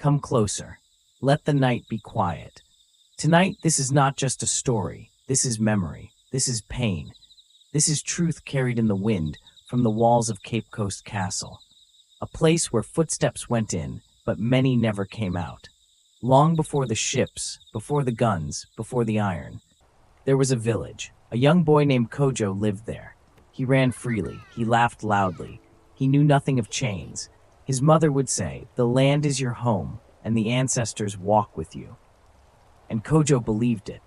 Come closer. Let the night be quiet. Tonight, this is not just a story. This is memory. This is pain. This is truth carried in the wind from the walls of Cape Coast Castle. A place where footsteps went in, but many never came out. Long before the ships, before the guns, before the iron, there was a village. A young boy named Kojo lived there. He ran freely. He laughed loudly. He knew nothing of chains. His mother would say, "The land is your home, and the ancestors walk with you." And Kojo believed it.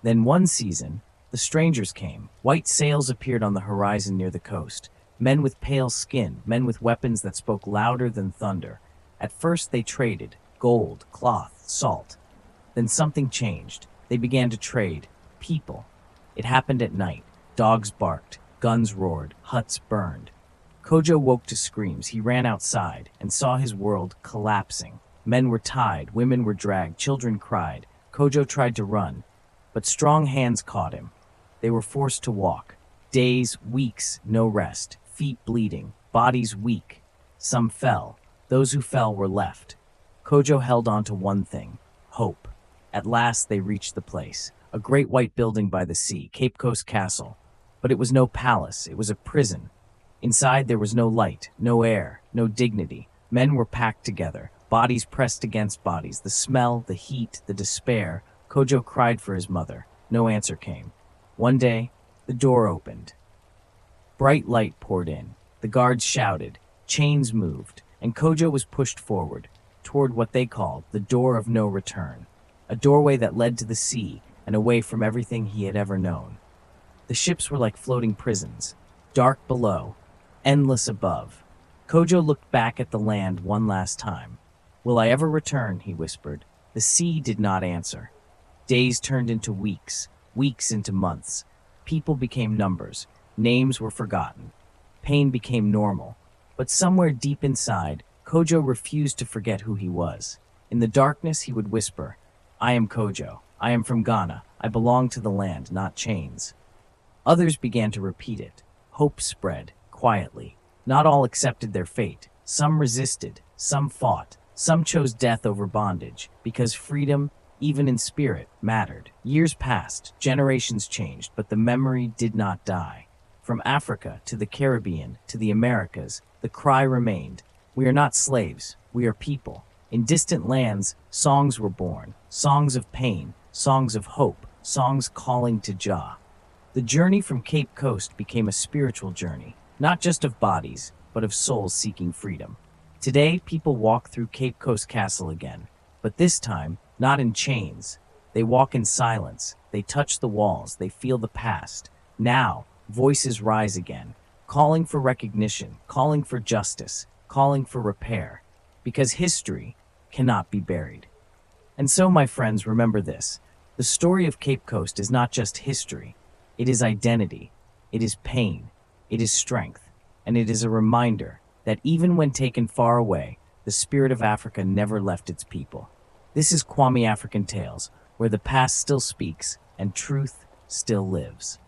Then one season, the strangers came. White sails appeared on the horizon near the coast. Men with pale skin, men with weapons that spoke louder than thunder. At first they traded gold, cloth, salt. Then something changed. They began to trade people. It happened at night. Dogs barked, guns roared, huts burned. Kojo woke to screams. He ran outside and saw his world collapsing. Men were tied, women were dragged, children cried. Kojo tried to run, but strong hands caught him. They were forced to walk. Days, weeks, no rest, feet bleeding, bodies weak. Some fell. Those who fell were left. Kojo held on to one thing, hope. At last they reached the place, a great white building by the sea, Cape Coast Castle. But it was no palace, it was a prison. Inside there was no light, no air, no dignity. Men were packed together, bodies pressed against bodies, the smell, the heat, the despair. Kojo cried for his mother. No answer came. One day, the door opened. Bright light poured in. The guards shouted, chains moved, and Kojo was pushed forward, toward what they called the door of no return, a doorway that led to the sea and away from everything he had ever known. The ships were like floating prisons, dark below, endless above. Kojo looked back at the land one last time. "Will I ever return?" he whispered. The sea did not answer. Days turned into weeks, weeks into months. People became numbers, names were forgotten. Pain became normal, but somewhere deep inside, Kojo refused to forget who he was. In the darkness, he would whisper, "I am Kojo. I am from Ghana. I belong to the land, not chains." Others began to repeat it. Hope spread, quietly. Not all accepted their fate. Some resisted, some fought, some chose death over bondage, because freedom, even in spirit, mattered. Years passed, generations changed, but the memory did not die. From Africa to the Caribbean to the Americas, the cry remained, "We are not slaves, we are people." In distant lands, songs were born, songs of pain, songs of hope, songs calling to Jah. The journey from Cape Coast became a spiritual journey, not just of bodies, but of souls seeking freedom. Today, people walk through Cape Coast Castle again, but this time, not in chains. They walk in silence, they touch the walls, they feel the past. Now, voices rise again, calling for recognition, calling for justice, calling for repair, because history cannot be buried. And so, my friends, remember this. The story of Cape Coast is not just history. It is identity, it is pain, it is strength, and it is a reminder that even when taken far away, the spirit of Africa never left its people. This is Quami African Tales, where the past still speaks and truth still lives.